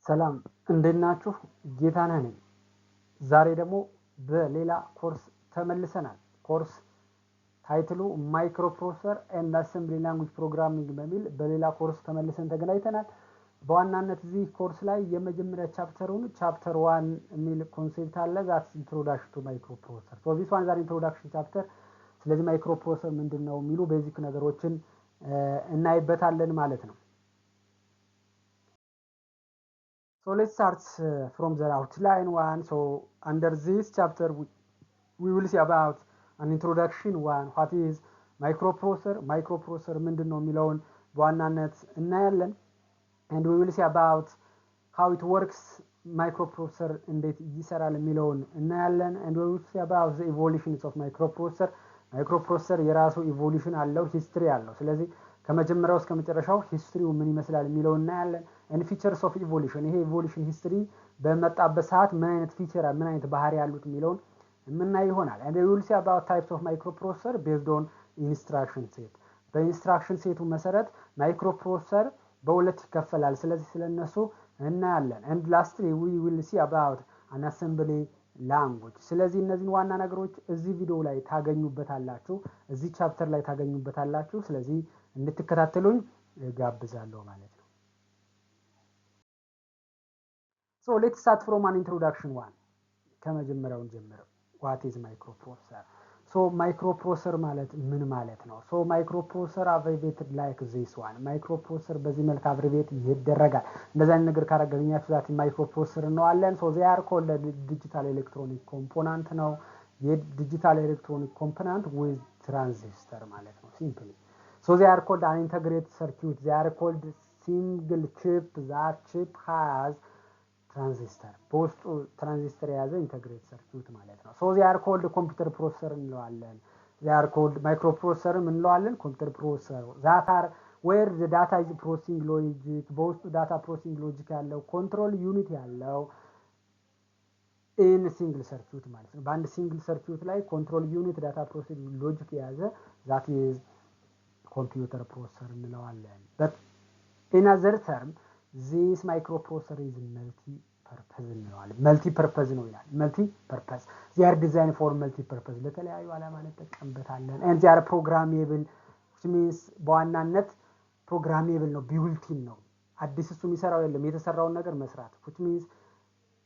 ሰላም እንዴት ናችሁ? ጌታነህ ነኝ። ዛሬ ደግሞ በሌላ ኮርስ ተመልሰናል። ኮርስ ታይትሉ ማይክሮፕሮሰሰር ኤንድ አሰምብሊ ላንጉዌጅ ፕሮግራሚንግ በሚል በሌላ ኮርስ ተመልሰን ተገናኝተናል። በዋናነት እዚህ ኮርስ ላይ የመጀመሪያ ቻፕተሩን ቻፕተር 1 የሚል ኮንሴፕት አለ። ዛትስ ኢንትሮዳክሽን ቱ ማይክሮፕሮሰሰር። ሶ ዚስ ዋን ዛሬ ኢንትሮዳክሽን ቻፕተር ስለዚህ ማይክሮፕሮሰሰር ምንድነው የሚሉ ቤዚክ ነገሮችን እናይበታለን ማለት ነው። So let's start from the outline one. So under this chapter we will see about an introduction one. What is microprocessor? Microprocessor ምንድነው የሚለውን በዋናነት እናያለን. And we will see about how it works. Microprocessor እንዴት ይሰራል የሚለውን እናያለን. And we will see about the evolutions of microprocessor. Microprocessor የራሱ ኢቮሉሽን አለው፣ ሂስትሪ አለው። ስለዚህ ከመጀመሪያው እስከ መጨረሻው ሂስትሪው ምን ይመስላል የሚለው እናያለን። and features of evolution ይሄ ኢቮሉሽን ሂስትሪ በመጣበት ሰዓት ምን አይነት ፊቸር ምን አይነት ባህሪ ያሉት የሚለውን የምናይ ይሆናል። and we will see about types of microprocessor based on instruction set በኢንስትራክሽን ሴቱ መሰረት ማይክሮፕሮሰሰር በሁለት ይከፈላል። ስለዚህ ስለነሱ እናያለን። and lastly we will see about an assembly language ስለዚህ እነዚህን ዋና ነገሮች እዚህ ቪዲዮ ላይ ታገኙበታላችሁ፣ እዚህ ቻፕተር ላይ ታገኙበታላችሁ። ስለዚህ እንድትከታተሉኝ ጋብዛለሁ ማለት ነው። So let's start from an introduction one. ከመጀመሪያው ጀምረው what is microprocessor? So microprocessor ማለት ምን ማለት ነው? So microprocessor abbreviated like this one. microprocessor በዚህ መልክ አብሬቪየት ይደረጋል። እንደዛ አይነት ነገር ካረጋግኛችሁ ዛት microprocessor ነው አለን። So they are called digital electronic component ነው። የዲጂታል ኤሌክትሮኒክ ኮምፖነንት with transistor ማለት ነው simply. So they are called an integrated circuit. They are called single chip. That chip has transistor. በውስጡ ትራንዚስተር የያዘ ኢንተግሬት ሰርኪዩት ማለት ነው። So they are called computer processor እንለዋለን። They are called microprocessor እንለዋለን። computer processor that are where the data is processing logic በውስጡ ዳታ ፕሮሰሲንግ ሎጂክ ያለው ኮንትሮል ዩኒት ያለው in single circuit ማለት ነው። በአንድ ሲንግል ሰርኪዩት ላይ ኮንትሮል ዩኒት ዳታ ፕሮሰሲንግ ሎጂክ የያዘ that is computer processor እንለዋለን። But in other term this microprocessor is multi-purpose እንለዋለን። multi-purpose ነው ይላል። multi-purpose they are designed for multi-purpose ለተለያዩ ዓላማ እንጠቀምበታለን። and they are programmable which means በዋናነት programmable ነው፣ built-in ነው። አዲስ እሱ የሚሰራው የለም፣ የተሰራውን ነገር መስራት which means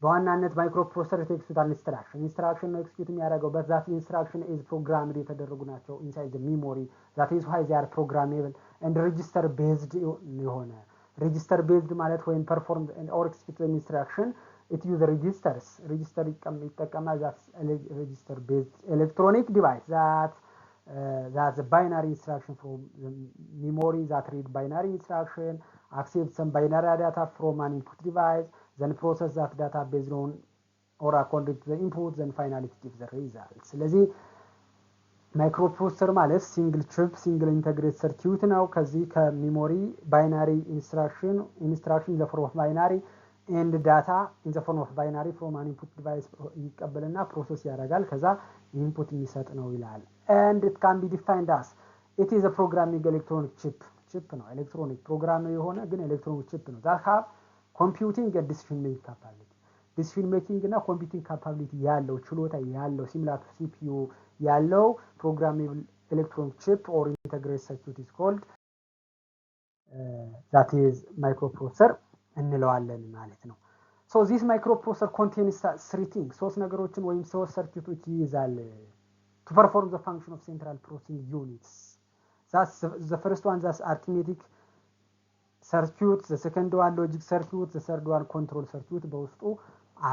በዋናነት ማይክሮፕሮሰሰር ኤክስኪዩት ኢንስትራክሽን ነው ኤክስኪዩት የሚያደርገው but that instruction is programmed የተደረጉ ናቸው inside the memory that is why they are programmable and register based የሆነ register based ማለት when performed or execute the instruction it use registers register ይጠቀማል that register based electronic device that's a binary instruction from the memory that read binary instruction accept some binary data from an input device then process that data based on or according to the input then finally give the result. ስለዚህ ማይክሮፕሮሰሰር ማለት ሲንግል ቺፕ ሲንግል ኢንተግሬት ሰርኪዩት ነው። ከዚህ ከሜሞሪ ባይናሪ ኢንስትራክሽን in the form of binary and data in the form of binary from an input device ይቀበልና ፕሮሰስ ያደርጋል። ከዛ ኢንፑት የሚሰጥ ነው ይላል። and it can be defined as it is a programming electronic chip ነው። ኤሌክትሮኒክ ፕሮግራም የሆነ ግን ኤሌክትሮኒክ ቺፕ ነው that have computing and decision making capability decision making እና computing capability ያለው ችሎታ ያለው similar to CPU ያለው programmable electronic chip or integrated circuit is called that is microprocessor እንለዋለን ማለት ነው። so this microprocessor contains three things ሶስት ነገሮችን ወይም ሶስት ሰርኪዩቶች ይይዛል to perform the function of central processing units. That's the first one, that's arithmetic circuit, the second one logic circuit, the third one control circuit በውስጡ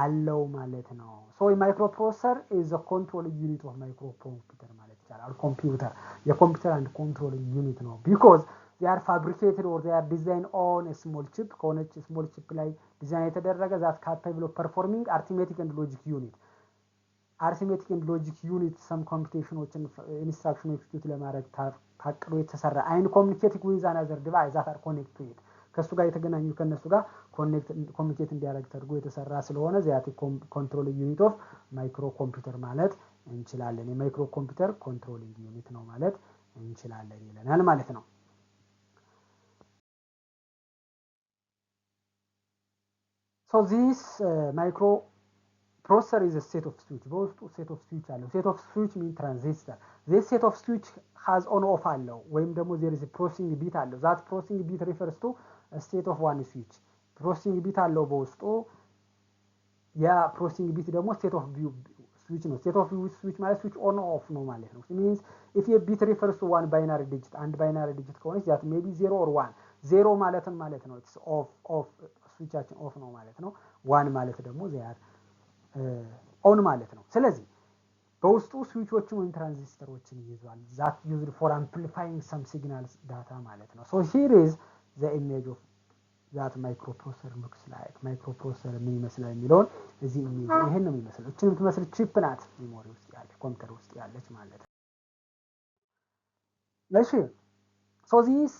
አለው ማለት ነው። so a microprocessor is a control unit of microcomputer ማለት ይቻላል። ኮምፒውተር የኮምፒውተር አንድ ኮንትሮል ዩኒት ነው because they are fabricated or they are designed on a small chip ከሆነች small chip ላይ ዲዛይን የተደረገ that capable of performing arithmetic and logic unit arithmetic and logic unit some computationዎችን ኢንስትራክሽን ኤክስኪዩት ለማድረግ ታቅዶ የተሰራ and communicate with another device that are connected to it ከሱ ጋር የተገናኙ ከነሱ ጋር ኮሚኒኬት እንዲያደርግ ተደርጎ የተሰራ ስለሆነ ዚያቲ ኮንትሮል ዩኒት ኦፍ ማይክሮ ኮምፒውተር ማለት እንችላለን። የማይክሮ ኮምፒውተር ኮንትሮሊንግ ዩኒት ነው ማለት እንችላለን ይለናል ማለት ነው። So this microprocessor is a set of switch. በውስጡ set of switch አለው. Set of switch mean transistor. This set of switch has on off አለው ወይም ደግሞ there is a processing bit አለው. That processing bit refers to a state of one switch. processing bit አለው በውስጡ ያ processing bit ደግሞ state of switch ነው. state of switch ማለት switch on off ነው ማለት ነው. It means if a bit refers to one binary digit አንድ binary digit ከሆነች that may be 0 or 1 ዜሮ ማለትን ማለት ነው. it's off ስዊቻችን ኦፍ ነው ማለት ነው። ዋን ማለት ደግሞ ዚያር ኦን ማለት ነው። ስለዚህ በውስጡ ስዊቾችን ወይም ትራንዚስተሮችን ይዟል። that used for amplifying some signals data ማለት ነው። so here is the image of that microprocessor looks like microprocessor ምን ይመስላል የሚለውን እዚህ ኢሜጅ ይሄን ነው የሚመስለው። እቺ የምትመስል ቺፕ ናት ሜሞሪ ውስጥ ያለች ኮምፒውተር ውስጥ ያለች ማለት ነው። እሺ so this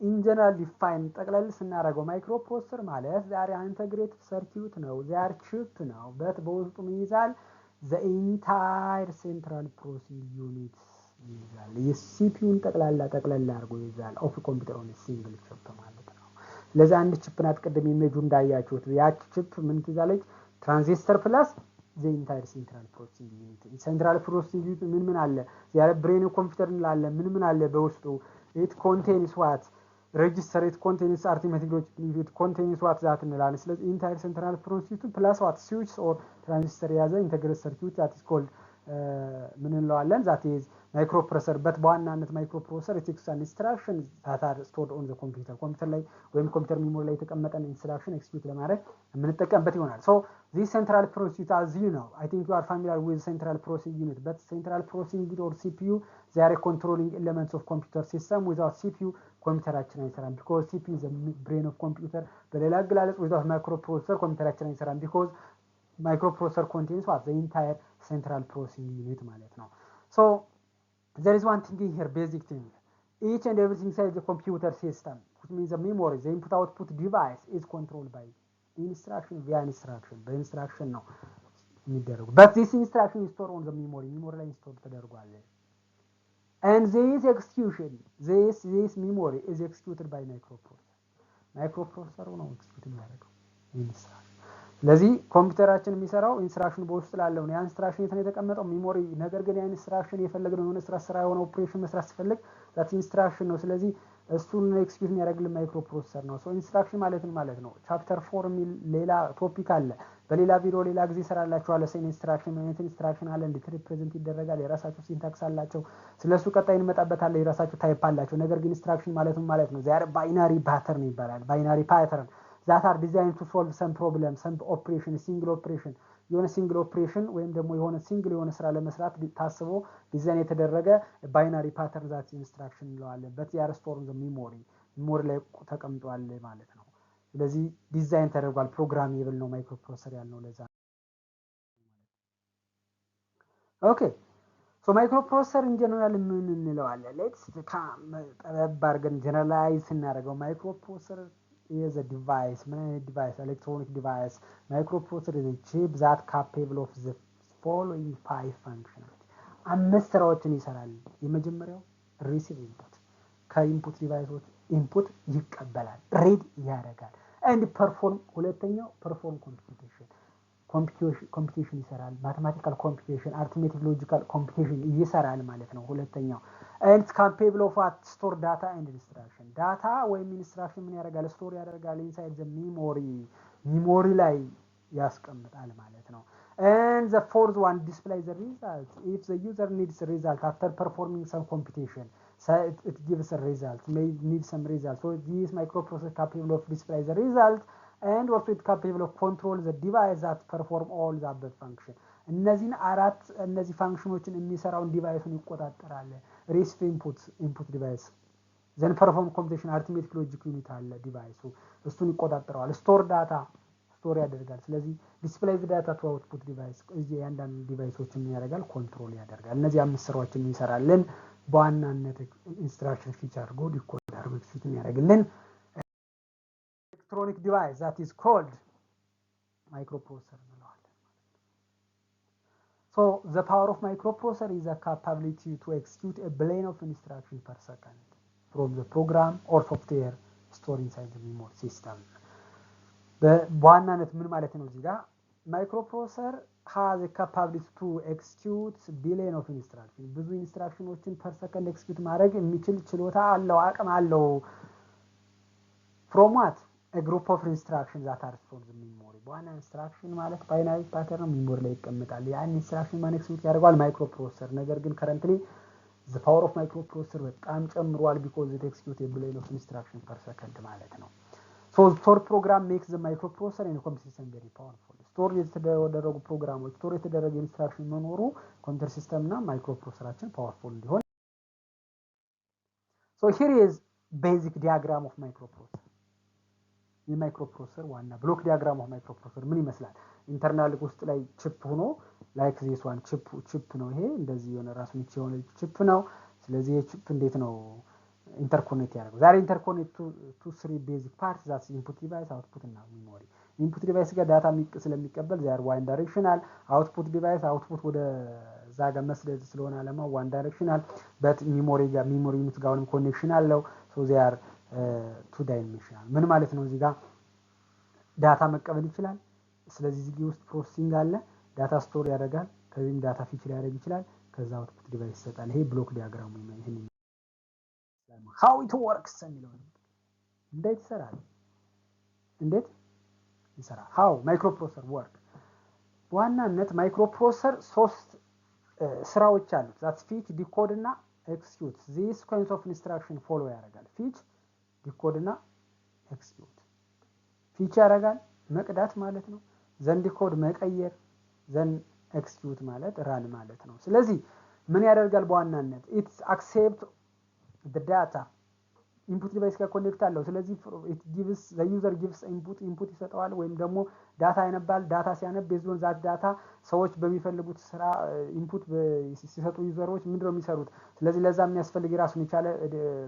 in general define ጠቅለል ስናደርገው ማይክሮፕሮሰሰር ማለት ዛሬ ኢንተግሬትድ ሰርኪዩት ነው። ዛሬ ቺፕ ነው በት በውስጡ ይይዛል the entire central processing unit ይይዛል። የሲፒዩን ጠቅላላ አድርጎ ይይዛል ኦፍ ኮምፒውተር ኦን ሲንግል ቺፕ ማለት ነው። ለዛ አንድ ቺፕ ናት። ቅድም ኢሜጁ እንዳያችሁት ያቺ ቺፕ ምን ትይዛለች? ትራንዚስተር ፕላስ the entire central processing unit central processing unit ምን አለ? ዛሬ ብሬን ኮምፒውተር እንላለን። ምን አለ በውስጡ? it contains what register, it contains arithmetic logic, it contains what that እንላለን። ስለዚህ ኢንታየር ሴንትራል ፕሮሰሲንግ ፕላስ ዋት ስዊችስ ኦር ትራንዚስተር የያዘ ኢንተግሬትድ ሰርኪዩት that is called ምን እንለዋለን? that is ማይክሮፕሮሰሰር በት በዋናነት ማይክሮፕሮሰሰር it takes an instruction that are stored on the computer ኮምፒውተር ላይ ወይም ኮምፒውተር ሜሞሪ ላይ የተቀመጠን ኢንስትራክሽን ኤክስኪዩት ለማድረግ የምንጠቀምበት ይሆናል። so this central processing as you know I think you are familiar with central processing unit but central processing unit or CPU they are controlling elements of computer system without CPU ኮምፒውተራችን አይሰራም because CPU is the brain of computer በሌላ አገላለጽ without microprocessor ኮምፒውተራችን አይሰራም because microprocessor contains what the entire central processing unit ማለት ነው። so there is one thing here basic thing each and everything inside the computer system which means the memory the input output device is controlled by instruction via instruction by instruction ነው የሚደረገው but this instruction is stored on the memory ላይ stored ተደርጓል and this execution this memory is executed by microprocessor ነው execute የሚያደርገው instruction ስለዚህ ኮምፒውተራችን የሚሰራው ኢንስትራክሽን በውስጥ ላለው ነው። ያ ኢንስትራክሽን የት ነው የተቀመጠው? ሜሞሪ። ነገር ግን ያ ኢንስትራክሽን የፈለግነው የሆነ ስራ የሆነ ኦፕሬሽን መስራት ሲፈልግ ዛት ኢንስትራክሽን ነው። ስለዚህ እሱን ኤክስኪዩት የሚያደርግልን ማይክሮፕሮሰሰር ነው። ሶ ኢንስትራክሽን ማለት ነው። ቻፕተር 4 የሚል ሌላ ቶፒክ አለ። በሌላ ቪዲዮ ሌላ ጊዜ እሰራላችኋለሁ። ሴን ኢንስትራክሽን ማለት ኢንስትራክሽን አለ እንዴት ሪፕሬዘንት ይደረጋል፣ የራሳቸው ሲንታክስ አላቸው። ስለሱ ቀጣይ እንመጣበታለን። የራሳቸው ታይፕ አላቸው። ነገር ግን ኢንስትራክሽን ማለት ነው ዛሬ ባይናሪ ፓተርን ይባላል። ባይናሪ ፓተርን that are designed to solve some problem some operation single operation የሆነ ሲንግል ኦፕሬሽን ወይም ደግሞ የሆነ ሲንግል የሆነ ስራ ለመስራት ታስቦ ዲዛይን የተደረገ ባይናሪ ፓተርን ዛት ኢንስትራክሽን እንለዋለን በት ያር ስቶር ኢን ዘ ሜሞሪ ላይ ተቀምጧል ማለት ነው። ስለዚህ ዲዛይን ተደርጓል ፕሮግራሜብል ነው ማይክሮፕሮሰሰር ያልነው ለዛ። ኦኬ ሶ ማይክሮፕሮሰሰር ኢን ጀነራል ምን እንለዋለን? ሌትስ ጠበብ አድርገን ጀነራላይዝ ስናደርገው ማይክሮፕሮሰሰር is a device electronic device microprocessor is a chip that capable of the following 5 functions አምስት ስራዎችን ይሰራል። የመጀመሪያው ሪሲቭ ኢንፑት ከኢንፑት ዲቫይሶች ኢንፑት ይቀበላል ሪድ ያደርጋል and perform ሁለተኛው perform computation ይሰራል mathematical computation arithmetic logical computation ይሰራል ማለት ነው ሁለተኛው and it's capable of what store data and instruction data ወይም instruction ምን ያደርጋል ስቶር ያደርጋል inside the memory ላይ ያስቀምጣል ማለት ነው and the fourth one display the result if the user needs a result after performing some computation so it gives a result may need some result so this microprocessor capable of display the result and also it capable of control the device that perform all the above function እነዚህ ፋንክሽኖችን የሚሰራውን ዲቫይሱን ይቆጣጠራል receive input device then perform computation arithmetic logic unit አለ ዲቫይሱ እሱን ይቆጣጠራል ስቶር ዳታ ስቶር ያደርጋል ስለዚህ display the data to output device እዚህ ያንዳንዱ ዲቫይሶችን ያደርጋል ኮንትሮል ያደርጋል እነዚህ አምስት ስራዎችን ይሰራልን በዋናነት ኢንስትራክሽን ፊቸር አድርጎ ዲኮድ አድርጎ ኤክስኪዩት ያደርግልን electronic device that is called microprocessor so the power of microprocessor is the capability to execute a billion of instructions per second from the program or software stored inside the memory system በዋናነት ምን ማለት ነው? እዚህ ጋር ማይክሮፕሮሰሰር has a capability to execute billion of instructions ብዙ ኢንስትራክሽኖችን ፐር ሰከንድ ኤክስኪዩት ማድረግ የሚችል ችሎታ አለው፣ አቅም አለው። from what a group of instructions that are stored in memory በዋና ኢንስትራክሽን ማለት ባይናሪ ፓተርን ሚሞሪ ላይ ይቀመጣል። ያን ኢንስትራክሽን ማን ኤክስኪዩት ያደርገዋል? ማይክሮፕሮሰሰር። ነገር ግን ከረንትሊ the power of microprocessor በጣም ጨምሯል because it execute a billion of instruction per second ማለት ነው። so store program makes the microprocessor and computer system very powerful ስቶር የተደረጉ ፕሮግራሞች ስቶር የተደረገ ኢንስትራክሽን መኖሩ ኮምፒውተር ሲስተም እና ማይክሮፕሮሰራችን ፓወርፉል እንዲሆን so here is basic diagram of microprocessor የማይክሮፕሮሰሰር ዋና ብሎክ ዲያግራም ኦፍ ማይክሮፕሮሰሰር ምን ይመስላል? ኢንተርናል ውስጥ ላይ ቺፕ ሆኖ ላይክ ዚስ ዋን ቺፕ ነው። ይሄ እንደዚህ የሆነ ራሱን የሆነ ቺፕ ነው። ስለዚህ የቺፕ እንዴት ነው ኢንተርኮኔክት ያደርገው? ዛሬ ኢንተርኮኔክት ቱ ስሪ ቤዚክ ፓርትስ ዛትስ ኢንፑት ዲቫይስ፣ አውትፑት እና ሚሞሪ። ኢንፑት ዲቫይስ ጋር ዳታ ስለሚቀበል ዚያር ዋን ዳይሬክሽናል፣ አውትፑት ዲቫይስ አውትፑት ወደ እዛ ጋር መስደድ ስለሆነ አለማ ዋን ዳይሬክሽናል፣ በት ሚሞሪ ዩኒት ጋር አሁንም ኮኔክሽን አለው። ሶ ዚያር ቱ ዳይሜንሽናል። ምን ማለት ነው? እዚህ ጋር ዳታ መቀበል ይችላል። ስለዚህ እዚህ ውስጥ ፕሮሰሲንግ አለ፣ ዳታ ስቶር ያደርጋል፣ ከዚህም ዳታ ፊች ሊያደርግ ይችላል፣ ከዛ አውትፑት ዲቫይስ ይሰጣል። ይሄ ብሎክ ዲያግራሙ ነው። ይሄን how it works የሚለው እንዴት ይሰራል? እንዴት ይሰራል? how ማይክሮፕሮሰሰር ወርክ። በዋናነት ማይክሮፕሮሰሰር ሶስት ስራዎች አሉት። ዛት ፊች፣ ዲኮድ እና ኤክስኪዩት ዚስ ኮንስ ኦፍ ኢንስትራክሽን ፎሎ ያደርጋል። ፊች፣ ዲኮድ እና ኤክስኪዩት። ፊች ያደርጋል መቅዳት ማለት ነው። ዘን ዲኮድ መቀየር፣ ዘን ኤክስኪዩት ማለት ራን ማለት ነው። ስለዚህ ምን ያደርጋል? በዋናነት ኢትስ አክሴፕት the data ኢንፑት ዲቫይስ ጋር ኮኔክት አለው። ስለዚህ it gives the user gives ኢንፑት ይሰጠዋል ወይም ደግሞ ዳታ ያነባል። ዳታ ሲያነብ ቤዝድ ኦን ዛት ዳታ ሰዎች በሚፈልጉት ስራ ኢንፑት ሲሰጡ ዩዘሮች ምንድነው የሚሰሩት? ስለዚህ ለዛ የሚያስፈልግ የራሱን የቻለ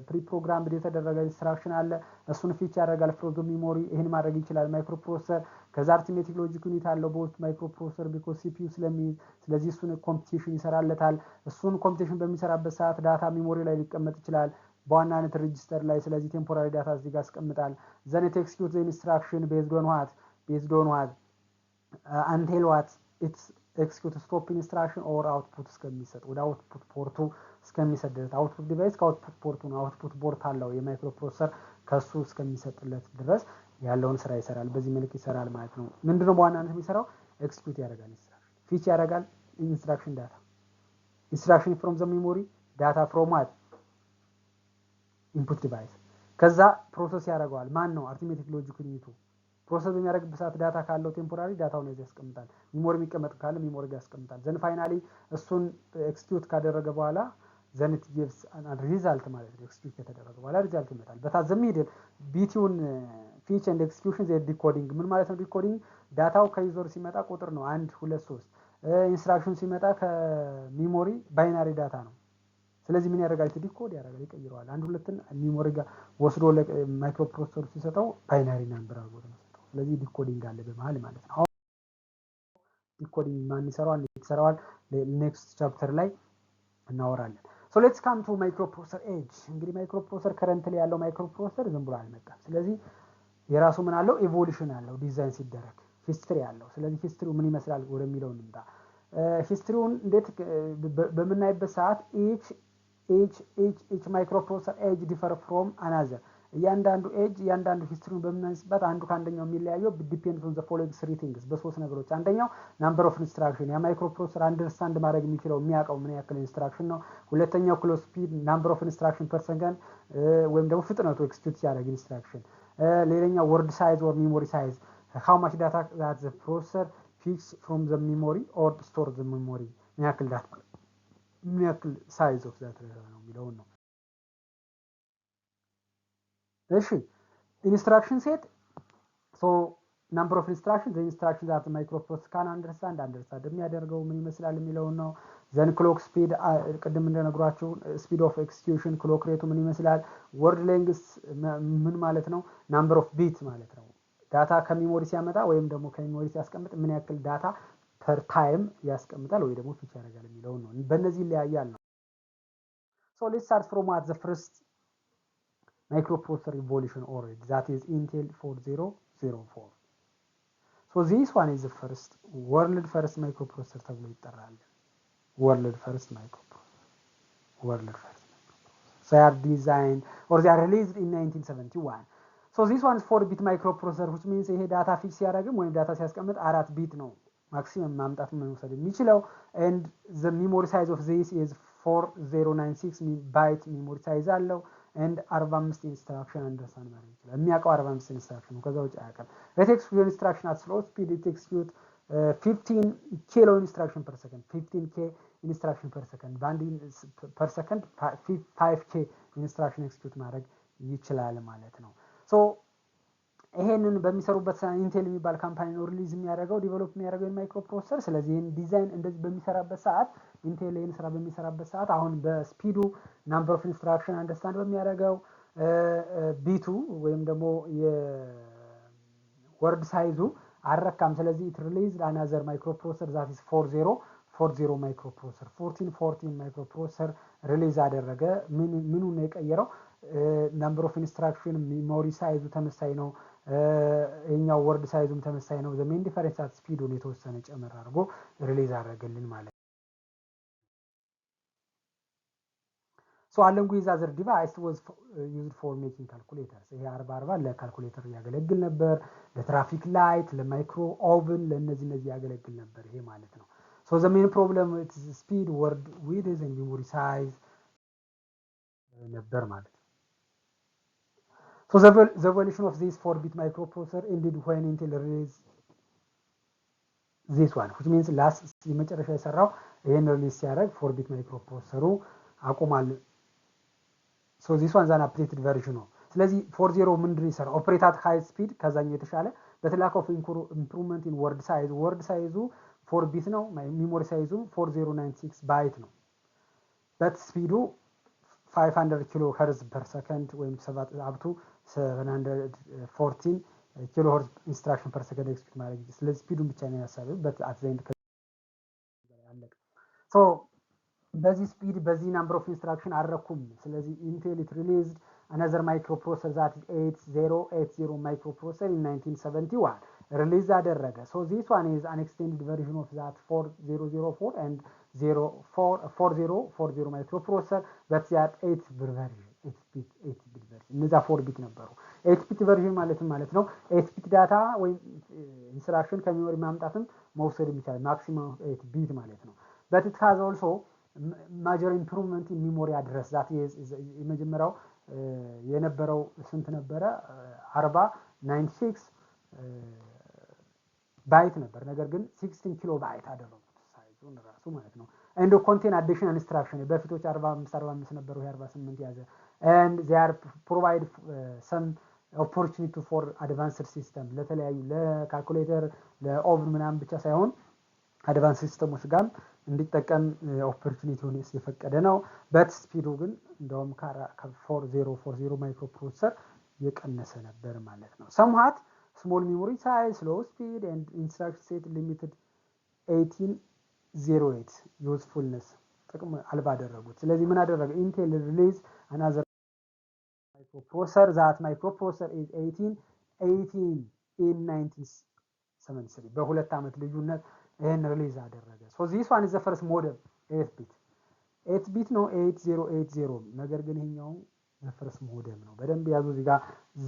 ፕሪ ፕሮግራምድ የተደረገ ኢንስትራክሽን አለ። እሱን ፊች ያደርጋል ፍሮም ሚሞሪ። ይሄን ማድረግ ይችላል ማይክሮፕሮሰሰር። ከዛ አርቲሜቲክ ሎጂክ ዩኒት አለው በውስጥ ማይክሮፕሮሰሰር ቢኮዝ ሲፒዩ ስለሚይዝ፣ ስለዚህ እሱን ኮምፒውቴሽን ይሰራለታል። እሱን ኮምፒውቴሽን በሚሰራበት ሰዓት ዳታ ሚሞሪ ላይ ሊቀመጥ ይችላል በዋናነት ሬጂስተር ላይ። ስለዚህ ቴምፖራሪ ዳታ እዚህ ጋር ያስቀምጣል። ዘን ኢት ኤክስኪዩት ዘ ኢንስትራክሽን ቤዝድ ኦን ዋት አንቲል ዋት ኢትስ ኤክስኪዩት ስቶፕ ኢንስትራክሽን ኦር አውትፑት እስከሚሰጥ ወደ አውትፑት ፖርቱ እስከሚሰጥለት አውትፑት ዲቫይስ ከአውትፑት ፖርቱ ነው። አውትፑት ፖርት አለው የማይክሮፕሮሰሰር ከሱ እስከሚሰጥለት ድረስ ያለውን ስራ ይሰራል። በዚህ መልክ ይሰራል ማለት ነው። ምንድነው በዋናነት የሚሰራው? ኤክስኪዩት ያደርጋል ኢንስትራክሽን፣ ፊች ያደርጋል ኢንስትራክሽን ዳታ፣ ኢንስትራክሽን ፍሮም ዘ ሜሞሪ ዳታ ፍሮም ዋት ኢንፑት ዲቫይስ። ከዛ ፕሮሰስ ያደርገዋል። ማን ነው? አርቲሜቲክ ሎጂክ ዩኒቱ። ፕሮሰስ በሚያደርግበት ሰዓት ዳታ ካለው ቴምፖራሪ ዳታውን እዚህ ያስቀምጣል። ሚሞሪ የሚቀመጥ ካለ ሚሞሪ ጋር ያስቀምጣል። ዘን ፋይናሊ እሱን ኤክስኪዩት ካደረገ በኋላ ዘን ኢት ጊቭስ አን ሪዛልት ማለት ነው። ኤክስኪዩት ከተደረገ በኋላ ሪዛልት ይመጣል። በታዘ ሚድል ቢቲውን ፊች ኤንድ ኤክስኪዩሽን ዘ ዲኮዲንግ። ምን ማለት ነው ዲኮዲንግ? ዳታው ከዩዘር ሲመጣ ቁጥር ነው 1 2 3። ኢንስትራክሽን ሲመጣ ከሚሞሪ ባይናሪ ዳታ ነው። ስለዚህ ምን ያደርጋል? ዲኮድ ያደርጋል፣ ይቀይረዋል። አንድ ሁለትን ሚሞሪ ጋር ወስዶ ማይክሮፕሮሰሰሩ ሲሰጠው ባይናሪ ነምበር አድርጎ ነው የሚሰጠው። ስለዚህ ዲኮዲንግ አለ በመሃል ማለት ነው። አሁን ዲኮዲንግ ማን ይሰራዋል? ይሰራዋል ኔክስት ቻፕተር ላይ እናወራለን። ሶ ሌትስ ካም ቱ ማይክሮፕሮሰሰር ኤጅ። እንግዲህ ማይክሮፕሮሰሰር ከረንት ላይ ያለው ማይክሮፕሮሰሰር ዝም ብሎ አልመጣም። ስለዚህ የራሱ ምን አለው? ኢቮሉሽን አለው ዲዛይን ሲደረግ ሂስትሪ አለው። ስለዚህ ሂስትሪው ምን ይመስላል ወደሚለው እንምጣ። ሂስትሪውን እንዴት በምናይበት ሰዓት each microprocessor age differ from another እያንዳንዱ ኤጅ እያንዳንዱ ሂስትሪውን በምናይበት አንዱ ከአንደኛው የሚለያየው ዲፔንድስ ኦን ዘ ፎሎዊንግ ስሪ ቲንግስ በሶስት ነገሮች። አንደኛው ናምበር ኦፍ ኢንስትራክሽን ያ ማይክሮፕሮሰሰር አንደርስታንድ ማድረግ የሚችለው የሚያውቀው ምን ያክል ኢንስትራክሽን ነው። ሁለተኛው ክሎክ ስፒድ ናምበር ኦፍ ኢንስትራክሽን ፐር ሰከንድ ወይም ደግሞ ፍጥነቱ ኤክስኪዩት ሲያደርግ ኢንስትራክሽን። ሌላኛው ወርድ ሳይዝ ኦር ሚሞሪ ሳይዝ how much data that the processor fetches from the memory or store the memory ምን ያክል ዳታ ምን ያክል ሳይዝ ኦፍ ዳታ ነው የሚለው ነው። እሺ ኢንስትራክሽን ሴት ሶ ናምበር ኦፍ ኢንስትራክሽን ዘ ኢንስትራክሽን ዛት ማይክሮፕሮሰሰር ካን አንደርስታንድ የሚያደርገው ምን ይመስላል የሚለው ነው። ዘን ክሎክ ስፒድ ቅድም እንደነግሯችሁ ስፒድ ኦፍ ኤክስኪዩሽን ክሎክ ሬቱ ምን ይመስላል። ወርድ ሌንግስ ምን ማለት ነው? ናምበር ኦፍ ቢት ማለት ነው። ዳታ ከሚሞሪ ሲያመጣ ወይም ደግሞ ከሚሞሪ ሲያስቀምጥ ምን ያክል ዳታ ፐር ታይም ያስቀምጣል ወይ ደግሞ ፊች ያደርጋል የሚለው ነው። በእነዚህ ይለያያል ነው። ሶ ሌትስ ስታርት ፍሮም አት ዘ ፈርስት ማይክሮፕሮሰሰር ኢቮሉሽን ኦልሬዲ ዛት ኢዝ ኢንቴል 4004 So this one is the world first microprocessor ተብሎ ይጠራል። world first microprocessor. So they are designed or they are released in 1971. So this one is 4-bit microprocessor, which means ይሄ ዳታ ፊክስ ሲያደርግም ወይም ዳታ ሲያስቀምጥ 4 ቢት ነው ማክሲመም ማምጣት መውሰድ የሚችለው and the memory size of this is 4096 byte memory size አለው and 45 instruction understand ማለት ይችላል። የሚያውቀው 45 instruction ነው፣ ከዛ ውጭ አያውቅም። Let execute instruction at slow speed. It execute 15 kilo instruction per second. 15k instruction per second. በአንድ per second 5k instruction execute ማድረግ ይችላል ማለት ነው። ሶ ይሄንን በሚሰሩበት ኢንቴል የሚባል ካምፓኒ ነው ሪሊዝ የሚያደርገው ዲቨሎፕ የሚያደርገው ማይክሮ ፕሮሰሰር። ስለዚህ ይሄን ዲዛይን እንደዚህ በሚሰራበት ሰዓት ኢንቴል ይሄን ስራ በሚሰራበት ሰዓት አሁን በስፒዱ ናምበር ኦፍ ኢንስትራክሽን አንደርስታንድ በሚያደርገው ቢቱ ወይም ደግሞ የወርድ ሳይዙ አረካም። ስለዚህ ኢት ሪሊዝድ አናዘር ማይክሮ ፕሮሰሰር ዛት ኢዝ 4040 ማይክሮ ፕሮሰሰር 1414 ማይክሮ ፕሮሰሰር ሪሊዝ አደረገ። ምኑ ነው የቀየረው? ናምበር ኦፍ ኢንስትራክሽን ሜሞሪ ሳይዙ ተመሳሳይ ነው። የኛው ወርድ ሳይዙም ተመሳሳይ ነው። ዘ ሜን ዲፈረንስ አት ስፒዱን የተወሰነ ጨመር አድርጎ ሪሊዝ አደረገልን ማለት ነው። ሶ አለም ጉዝ አዘር ዲቫይስ ዋዝ ዩዝድ ፎር ሜኪንግ ካልኩሌተርስ። ይሄ 4040 ለካልኩሌተር ያገለግል ነበር፣ ለትራፊክ ላይት፣ ለማይክሮ ኦቭን፣ ለነዚህ ያገለግል ነበር ይሄ ማለት ነው። ሶ ዘ ሜን ፕሮብለም ኢትስ ስፒድ ወርድ ዊድዝ ኤንድ ሜሞሪ ሳይዝ ነበር ማለት ነው። So the evolution of this 4-bit microprocessor ended when Intel released this one, which means last የመጨረሻ የሰራው ይሄን ሪሊዝ ሲያደርግ 4-bit microprocessor አቆማል። so this one is an updated version ነው። ስለዚህ 40 ምንድነው ይሰራው? ኦፕሬት አት ሃይ ስፒድ ከዛኛው የተሻለ but lack of improvement in word size. word size 4-bit ነው፣ ሜሞሪ ሳይዙ 4096 ባይት ነው። but speed 500 ኪሎ ሄርዝ ፐር ሰከንድ ወይም 7 አፕ ቱ 714 ኪሎ ሄርዝ ኢንስትራክሽን ፐር ሰከንድ ኤክስኪዩት ማድረግ ይችላል። ስለዚህ ስፒዱን ብቻ ነው ያሳበው በት አት ዘ ኤንድ ያለቀ። ሶ በዚህ ስፒድ በዚህ ናምበር ኦፍ ኢንስትራክሽን አረኩም። ስለዚህ ኢንቴል ኢት ሪሊዝድ another microprocessor that is 8080 microprocessor in 1971 release አደረገ። so this one is an extended version of that 4004 and 4040 microprocessor but that 8-bit version 8-bit version እነዛ 4-bit ነበሩ። 8-bit version ማለት ነው 8-bit ዳታ ወይም ኢንስትራክሽን ከሜሞሪ ማምጣትም መውሰድም ይችላል። ማክሲመም 8-bit ማለት ነው። but it has also major improvement in memory address that is የመጀመሪያው የነበረው ስንት ነበረ? 96 ባይት ነበር። ነገር ግን 16 ኪሎ ባይት አደረጉት ሳይዙን ራሱ ማለት ነው። and contain additional instruction በፊቶች 45 ነበሩ፣ 48 ያዘ and they are provide some opportunity for advanced system ለተለያዩ ለካልኩሌተር ለኦቭን ምናምን ብቻ ሳይሆን አድቫንስ ሲስተሞች ጋር እንዲጠቀም ኦፖርቹኒቲውን የፈቀደ ነው። በት ስፒዱ ግን እንደውም ከ4040 ማይክሮ ፕሮሰሰር የቀነሰ ነበር ማለት ነው። somewhat small memory size, slow speed and instruction set limited 1808 usefulness ጥቅም አልባ አደረጉት። ስለዚህ ምን አደረገ? ኢንቴል ሪሊዝ another microprocessor that microprocessor is 1818 in 1973 በሁለት ዓመት ልዩነት ይሄን ሪሊዝ አደረገ። so this one is the first model 8-bit ነው 8080 ነገር ግን ይሄኛው the first modem ነው። በደንብ ያዙ እዚህ ጋር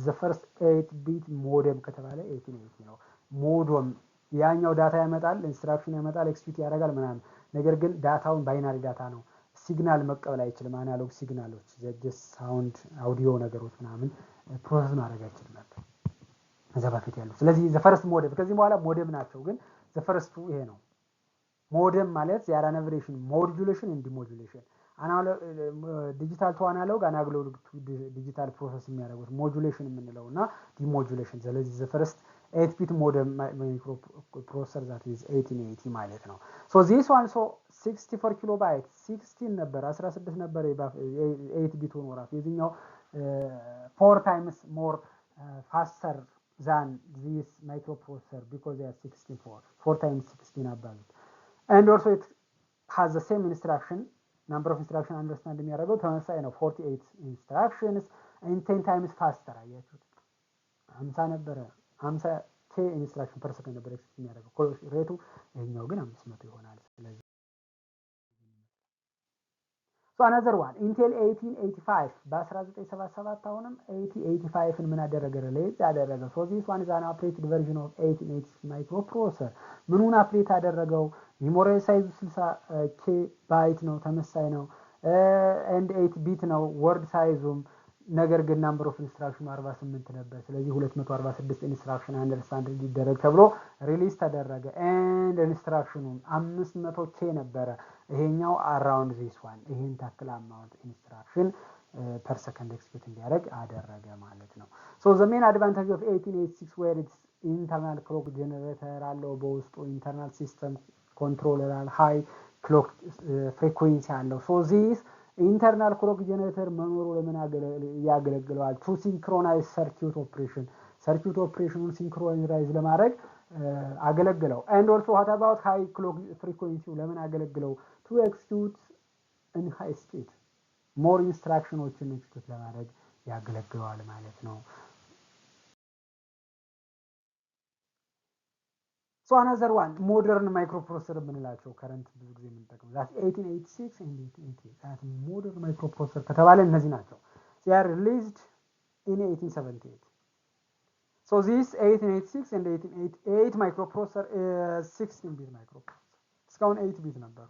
the first 8-bit modem ከተባለ 1880 ነው። ሞደም ያኛው ዳታ ያመጣል፣ ኢንስትራክሽን ያመጣል፣ ኤክስኪዩት ያደርጋል ምናምን። ነገር ግን ዳታውን ባይናሪ ዳታ ነው፣ ሲግናል መቀበል አይችልም። አናሎግ ሲግናሎች ጀስት ሳውንድ አውዲዮ ነገሮች ምናምን ፕሮሰስ ማድረግ አይችልም ነበር እዛ በፊት ያለው። ስለዚህ the first modem ከዚህ በኋላ ሞደም ናቸው ግን the first ይሄ ነው። ሞደም ማለት ዚያራ ነቨሬሽን ሞዱሌሽን ኤንድ ዲሞዱሌሽን አናሎግ ዲጂታል ቱ አናሎግ አናሎግ ቱ ዲጂታል ፕሮሰስ የሚያደርጉት ሞዱሌሽን የምንለውና ዲሞዱሌሽን። ስለዚህ the first 8-bit modem microprocessor that is 1880 ማለት ነው። so this one so 64 kilobyte 16 ነበር 16 ነበር 8-bit ሆኖ ራሱ የዚህኛው 4 times more faster than this microprocessor because they are 4 times 16 አባሉት and also it has the same instruction number of instruction understand የሚያደርገው ተመሳሳይ ነው 48 instructions and 10 times faster አያችሁት 50 ነበረ 50 ኢንስትራክሽን ፐር ሰከንድ ነበር ኤክስኪዩት የሚያደርገው ሬቱ። ይሄኛው ግን 500 ይሆናል። ስለዚህ so another one Intel 1885 በ1977 አሁንም 8085ን ምን አደረገ ሪሊዝ ያደረገ so this one is an updated version of 1886 microprocessor ምኑን አፕዴት አደረገው ሜሞሪ ሳይዙ 60 ኬ ባይት ነው ተመሳሳይ ነው and 8 ቢት ነው ወርድ ሳይዙም ነገር ግን ናምበር ኦፍ ኢንስትራክሽን 48 ነበር ስለዚህ 246 ኢንስትራክሽን አንደርስታንድ ሊደረግ ተብሎ ሪሊዝ ተደረገ and ኢንስትራክሽኑ 500 ኬ ነበረ ይሄኛው around this one ይሄን ታክል አማውንት ኢንስትራክሽን per second execute እንዲያደርግ አደረገ ማለት ነው so the main advantage of 1886 where its internal clock generator አለው በውስጡ internal system controller high clock frequency አለው so this internal clock generator መኖሩ ለምን ያገለግላል to synchronize circuit operationን synchronize ለማድረግ አገለግለው and also what about high clock frequency ለምን አገለግለው to execute in high speed more instructionዎችን execute ለማድረግ ያገለግላል ማለት ነው so another one modern microprocessor የምንላቸው current ብዙ ጊዜ የምንጠቀመው that 1886 and 1888 that modern microprocessor ከተባለ እነዚህ ናቸው they are released in 1878 so this 1886 and 1888 microprocessor is 16 bit microprocessor እስካሁን 8 bit ነበር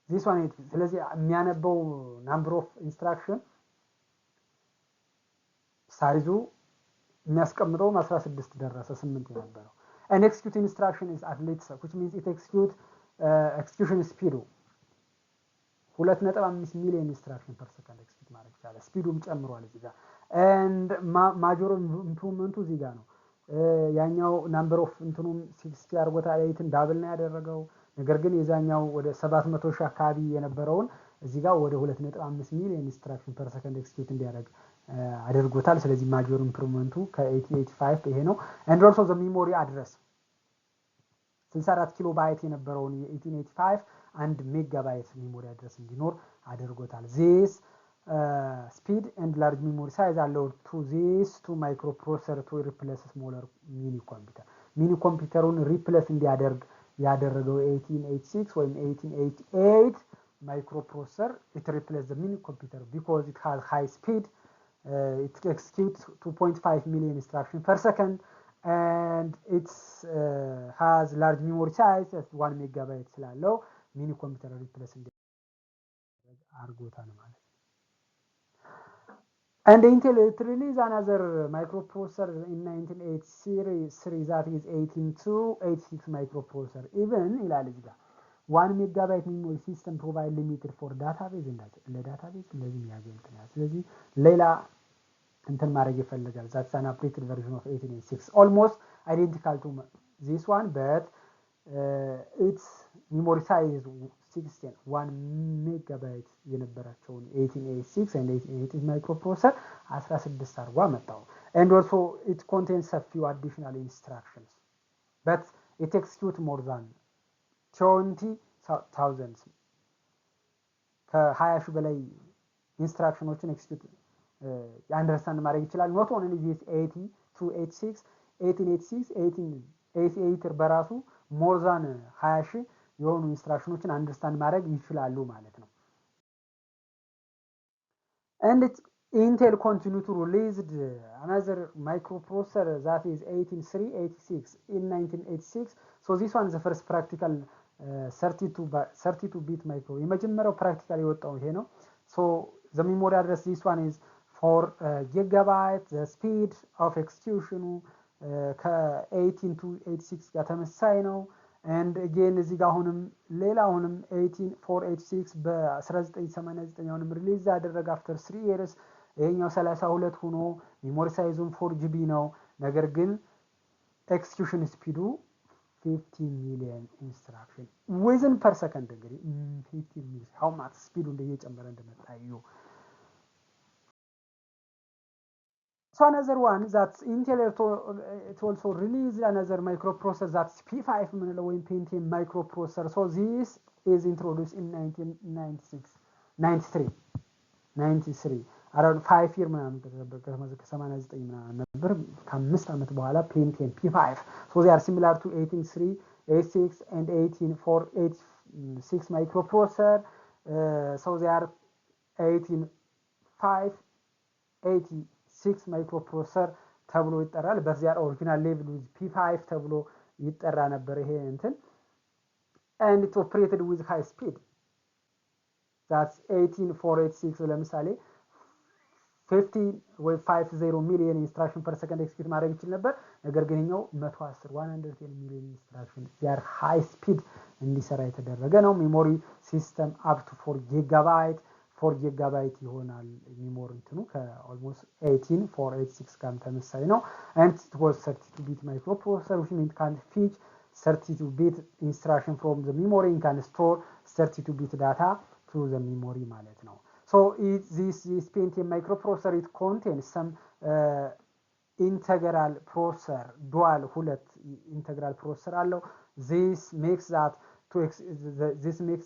this one 8 bit ስለዚህ የሚያነበው number of instruction ሳይዙ የሚያስቀምጠው 16 ደረሰ 8 የነበረው An execute instruction is at least which means it execute execution speed 2.5 ሚሊዮን instruction per second execute ማድረግ ይችላል ስፒዱም ጨምሯል እዚህ ጋር and major improvement እዚህ ጋር ነው ያኛው number of እንትኑም 60 አድርጎታል 8 ዳብል ነው ያደረገው ነገር ግን የዛኛው ወደ 700 ሺህ አካባቢ የነበረውን እዚህ ጋር ወደ 2.5 ሚሊዮን instruction per second execute እንዲያደርግ አድርጎታል ስለዚህ ማጆር ኢምፕሩቭመንቱ ከ8085 ይሄ ነው and also the memory address 64 ኪሎ ባይት የነበረውን የ1885 1 ሜጋባይት ሜሞሪ አድረስ እንዲኖር አድርጎታል this speed and large memory size allow to this to microprocessor to replace smaller mini computerውን ሪፕሌስ እንዲያደርግ ያደረገው 1886 ወይም 1888 microprocessor it replaced the mini computer because it has high speed it executes 2.5 million instructions per second and it has large memory size at 1 megabyte ስላለው ሚኒ ኮምፒውተር ሪፕሌስ አድርጎታል ማለት and Intel it released another microprocessor in 1983 that is 18286 microprocessor even ይላል እዚህ ጋር 1 megabyte memory system provide limited for database ለዳታቤዝ እንደዚህ ያገኝታል ስለዚህ ሌላ እንትን ማድረግ ይፈልጋል that's an updated version of 1886 almost identical to this one but its memory size is 1 megabyte የነበራቸውን 1886 and 1888 microprocessor 16 አድርጎ አመጣው and also it contains a few additional instructions but it executes more than 20,000 ከ20 ሺህ በላይ ኢንስትራክሽኖችን ኤክስኪዩት አንደርስታንድ ማድረግ ይችላል not only this 8286 1886 1888 በራሱ more than 20 ሺህ የሆኑ ኢንስትራክሽኖችን አንደርስታንድ ማድረግ ይችላሉ ማለት ነው and Intel continue to release another microprocessor that is 18386 in 1986 so this one is the first practical 32 bit micro የመጀመሪያው ፕራክቲካል የወጣው ይሄ ነው so the memory address this one is 4 gigabyte the speed of execution ከ18 to 86 ጋር ተመሳሳይ ነው and again እዚህ ጋር አሁንም ሌላውንም 18486 በ1989 አሁንም ሪሊዝ ያደረገ after 3 years ይሄኛው 32 ሆኖ memory size 4 GB ነው ነገር ግን execution speed 50 million instruction within per second እንግዲህ 50 million how much speed እንደየጨመረ እንደመጣዩ so another one that's Intel it also released another microprocessor that's P5 ምንለው ወይም Pentium microprocessor so this is introduced in 1993 around 5 year ምናምን ከ89 ምናምን ነበር ከ5 ዓመት በኋላ ፔንቲየም P5 so they are similar to 183 86 and 18486 microprocessor so they are 18586 microprocessor ተብሎ ይጠራል በዚያ ኦሪጂናል ሌቭል with P5 ተብሎ ይጠራ ነበር ይሄ እንትን and it operated with high speed that's 18486 ለምሳሌ 50 ወይ 50 ሚሊዮን ኢንስትራክሽን per second ኤክስኪዩት ማድረግ ይችላል ነበር ነገር ግን ነው 110 ሚሊዮን ኢንስትራክሽን ዚር ሃይ ስፒድ እንዲሰራ የተደረገ ነው ሜሞሪ ሲስተም up to 4 ጊጋባይት 4 ጊጋባይት ይሆናል ሜሞሪ እንትኑ ከኦልሞስት 18486 ጋር ተመሳሳይ ነው and it was 32 bit microprocessor which means can fetch 32 bit instruction from the memory and can store 32 bit data to the memory ማለት ነው so this Pentium microprocessor it contains some integral processor dual ሁለት integral processor አለው this makes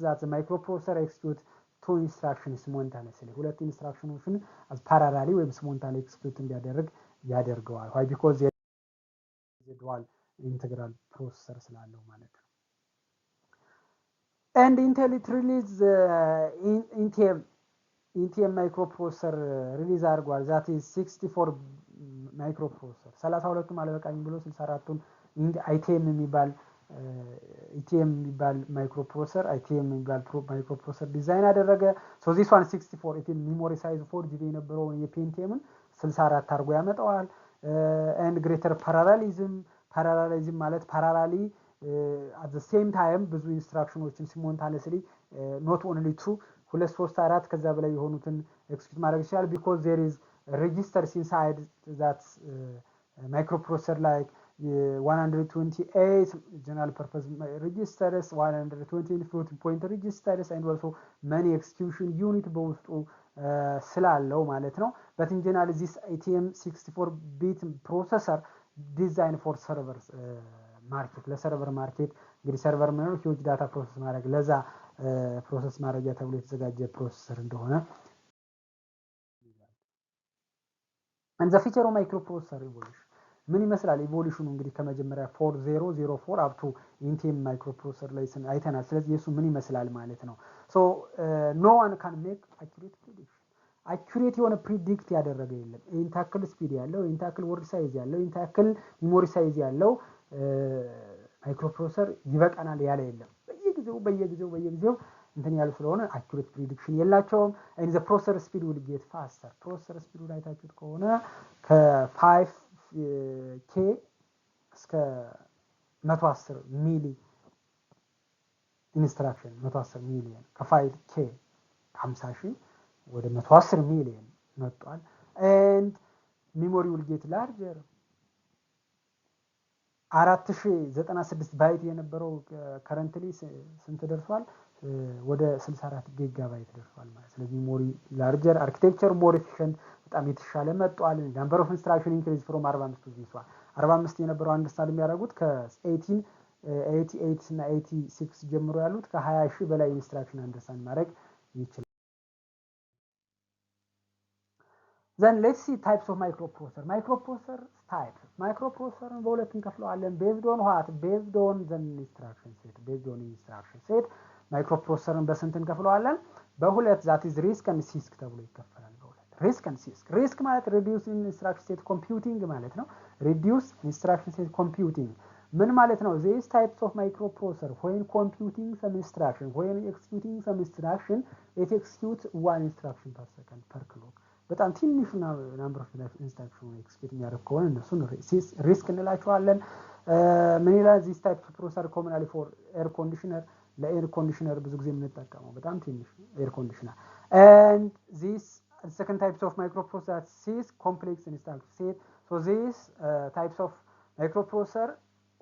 that the microprocessor execute two instructions simultaneously ሁለት ኢንስትራክሽኖችን as parallelly ወይም simultaneously execute እንዲያደርግ ያደርገዋል why because the dual integral processor ስላለው ማለት ነው and Intel it released Intel microprocessor release አድርጓል that is 64 microprocessor 32 ማለት በቃኝ ብሎ 64ቱን ITM የሚባል microprocessor ITM የሚባል microprocessor ዲዛይን አደረገ so this one 64 it memory size 4 GB የነበረው የፔንቲየም 64 አድርጎ ያመጣዋል and greater parallelism ማለት parallelly at the same time ብዙ ኢንስትራክሽኖችን simultaneously not only two 2 3 4 ከዛ በላይ የሆኑትን ኤክስኪዩት ማድረግ ይችላል because there is registers inside that microprocessor like 128 general purpose registers 120 floating point registers and also many execution unit በውስጡ ስላለው ማለት ነው but in general this ATM 64 bit processor designed for servers market ለሰርቨር ማርኬት እንግዲህ ሰርቨር ማለት ሂውጅ ዳታ ፕሮሰስ ማድረግ ለዛ ፕሮሰስ ማድረጊያ ተብሎ የተዘጋጀ ፕሮሰሰር እንደሆነ and the feature of microprocessor evolution ምን ይመስላል ኢቮሉሽኑ እንግዲህ ከመጀመሪያ 4004 up to Intel microprocessor ላይ አይተናል ስለዚህ የሱ ምን ይመስላል ማለት ነው so no one can make accurate prediction accurate የሆነ ፕሪዲክት ያደረገ የለም ኢንታክል ስፒድ ያለው ኢንታክል ወርድ ሳይዝ ያለው ኢንታክል ሜሞሪ ሳይዝ ያለው ማይክሮፕሮሰሰር ይበቃናል ያለ የለም በየጊዜው እንትን ያሉ ስለሆነ accurate prediction የላቸውም and the processor speed will get faster processor speed ላይ ታችሁት ከሆነ ከ5k እስከ 110 ሚሊ ኢንስትራክሽን 110 ሚሊዮን ከ5k 50000 ወደ 110 ሚሊዮን መጥቷል and memory will get larger 4096 ባይት የነበረው ከረንትሊ ስንት ደርሷል ወደ 64 ጊጋባይት ደርሷል ማለት ስለዚህ ሜሞሪ ላርጀር አርኪቴክቸር ሞር ኤፊሽንት በጣም የተሻለ መጥቷል number of instruction increase from 45 to this one 45 የነበረው አንደርስታንድ የሚያደርጉት ከ88 እና 86 ጀምሮ ያሉት ከ20000 በላይ ኢንስትራክሽን አንደርስታንድ ማድረግ ይችላል then let's see types of microprocessor type microprocessor በሁለት እንከፍለዋለን based on what based on the instruction set microprocessor በስንት እንከፍለዋለን በሁለት that is RISC and CISC ተብሎ ይከፈላል በሁለት RISC and CISC RISC ማለት reduced instruction set computing ማለት ነው reduced instruction set computing ምን ማለት ነው these types of microprocessor when computing some instruction when executing some instruction it executes one instruction per second per clock በጣም ትንሽ number of instruction execute የሚያደርግ ከሆነ እነሱን RISC እንላቸዋለን ምን ይላል this type of processor commonly for air conditioner ለኤር ኮንዲሽነር ብዙ ጊዜ የምንጠቀመው በጣም ትንሽ ኤር ኮንዲሽነር and this second types of microprocessor is complex instruction set so these types of microprocessor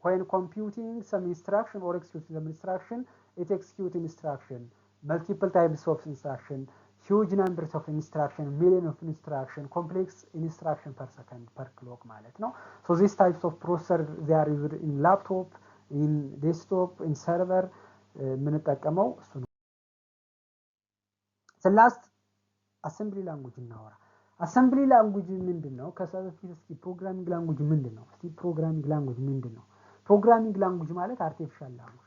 when computing some instruction or executing some instruction it execute instruction multiple types of instruction huge numbers of instruction million of instruction complex instruction per second per clock ማለት ነው so these types of processor they are used in laptop in desktop in server ምንጠቀመው እሱ ነው the last assembly language እናወራ አሰምብሊ ላንጉጅ ምንድነው? ከሰበፊት እስኪ ፕሮግራሚንግ ላንጉጅ ምንድነው? እስቲ ፕሮግራሚንግ ላንጉጅ ምንድነው? ፕሮግራሚንግ ላንጉጅ ማለት አርቲፊሻል ላንጉጅ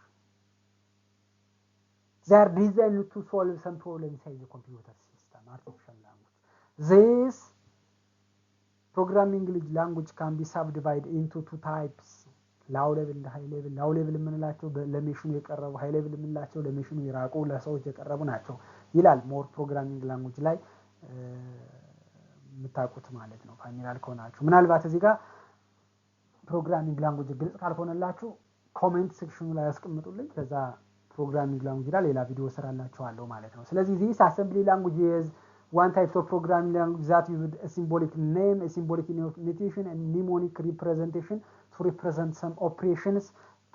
they are designed to solve some problems inside the computer system. Artificial language. This programming language can be subdivided into two types. low level and high level. low level የምንላቸው ለሜሽኑ የቀረቡ high level የምንላቸው ለሜሽኑ የራቁ ለሰዎች የቀረቡ ናቸው ይላል ሞር ፕሮግራሚንግ ላንጉጅ ላይ የምታውቁት ማለት ነው ፋሚሊያር ከሆናችሁ ምናልባት እዚህ ጋር ፕሮግራሚንግ ላንጉጅ ግልጽ ካልሆነላችሁ ኮሜንት ሴክሽኑ ላይ አስቀምጡልኝ ከዛ ፕሮግራሚንግ ላንጉጅ ላይ ሌላ ቪዲዮ ሰራላችኋለሁ ማለት ነው ስለዚህ this assembly language is one type of programming language that uses a symbolic name, a symbolic notation, and mnemonic representation to represent some operations,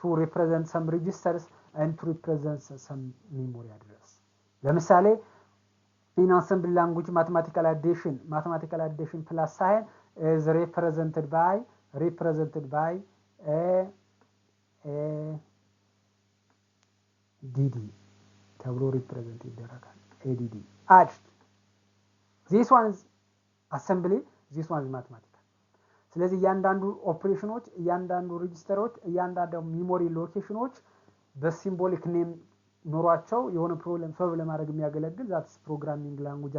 to represent some registers, and to represent some memory address. ለምሳሌ in assembly language mathematical addition plus sign is represented by a dd ተብሎ represent ይደረጋል add add this one is assembly this one is mathematical ስለዚህ እያንዳንዱ ኦፕሬሽኖች እያንዳንዱ ሬጂስተሮች እያንዳንዱ ሜሞሪ ሎኬሽኖች በሲምቦሊክ ኔም ኖሯቸው የሆነ ፕሮብለም ሶልቭ ለማድረግ የሚያገለግል ዛትስ ፕሮግራሚንግ ላንጉጅ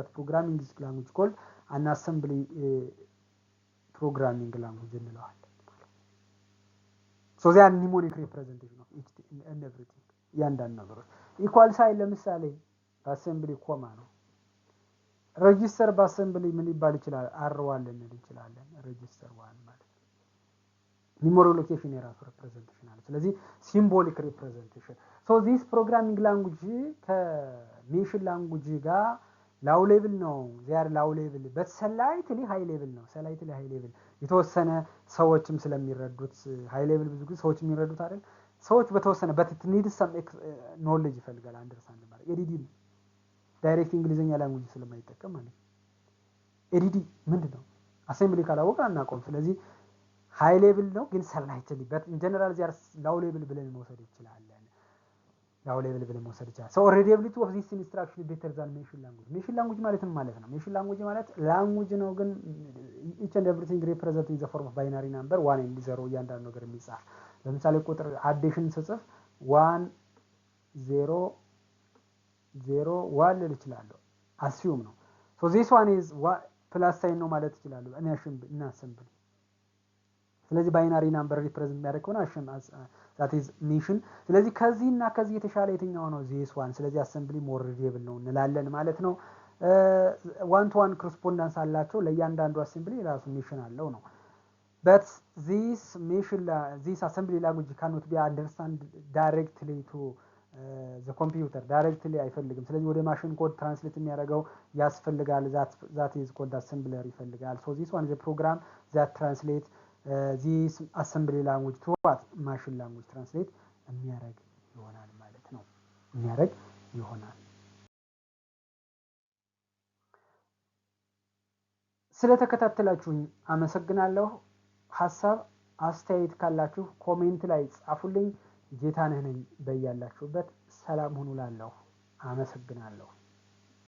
ላንጉጅ ኮልድ አን አሰምብሊ ፕሮግራሚንግ ላንጉጅ እንለዋለን so they are mnemonic representation of each and everything እያንዳንዱ ነገሮች ኢኳል ሳይን ለምሳሌ በአሰምብሊ ኮማ ነው ሬጂስተር በአሰምብሊ ምን ይባል ይችላል አር1 ልንል እንችላለን ሬጂስተር 1 ማለት ሜሞሪ ሎኬሽን የራሱ ሪፕሬዘንቴሽን አለ ስለዚህ ሲምቦሊክ ሪፕሬዘንቴሽን so this programming language ከሜሽን ላንጉጅ ጋር ላው ሌቭል ነው they are low level but slightly high level ነው slightly high level የተወሰነ ሰዎችም ስለሚረዱት high level ብዙ ጊዜ ሰዎች የሚረዱት አይደል ሰዎች በተወሰነ but it needs some knowledge ይፈልጋል አንደርስታንድ ማለት ኤዲዲ ዳይሬክት እንግሊዘኛ ላንጉጅ ስለማይጠቀም ማለት ኤዲዲ ምንድነው አሰምብሊ ካላወቀ አናቆም ስለዚህ ሃይ ሌቭል ነው ግን slightly but in general they are low level ብለን መውሰድ ይችላል low level ብለን መውሰድ ይችላል so readability of this instruction better than machine language ማለት ምን ማለት ነው machine language ማለት ላንጉጅ ነው ግን each and everything represented in the form of binary number 1 and 0 እያንዳንዱ ነገር የሚጻፍ ለምሳሌ ቁጥር አዲሽን ስጽፍ 1 0 0 1 ልል እችላለሁ assume ነው so this one is plus sign ነው ማለት እችላለሁ እኔ እናሰምብል ስለዚህ ባይናሪ ናምበር ሪፕሬዘንት የሚያደርግ ከሆነ that is mission ስለዚህ ከዚህና ከዚህ የተሻለ የትኛው ነው this one ስለዚህ አሰምብሊ ሞር ሪዴብል ነው እንላለን ማለት ነው one to one correspondence አላቸው ለእያንዳንዱ አሰምብሊ ራሱ ሚሽን አለው ነው but this assembly language cannot be understand directly to the computer directly አይፈልግም ስለዚህ ወደ ማሽን ኮድ ትራንስሌት የሚያደርገው ያስፈልጋል that is called assembler ይፈልጋል so this one is a program that translate this assembly language to what machine language translate የሚያደርግ ይሆናል ማለት ነው የሚያደርግ ይሆናል ስለተከታተላችሁኝ አመሰግናለሁ ሐሳብ አስተያየት ካላችሁ ኮሜንት ላይ ጻፉልኝ ጌታነህ ነኝ በያላችሁበት ሰላም ሁኑ ላለሁ አመሰግናለሁ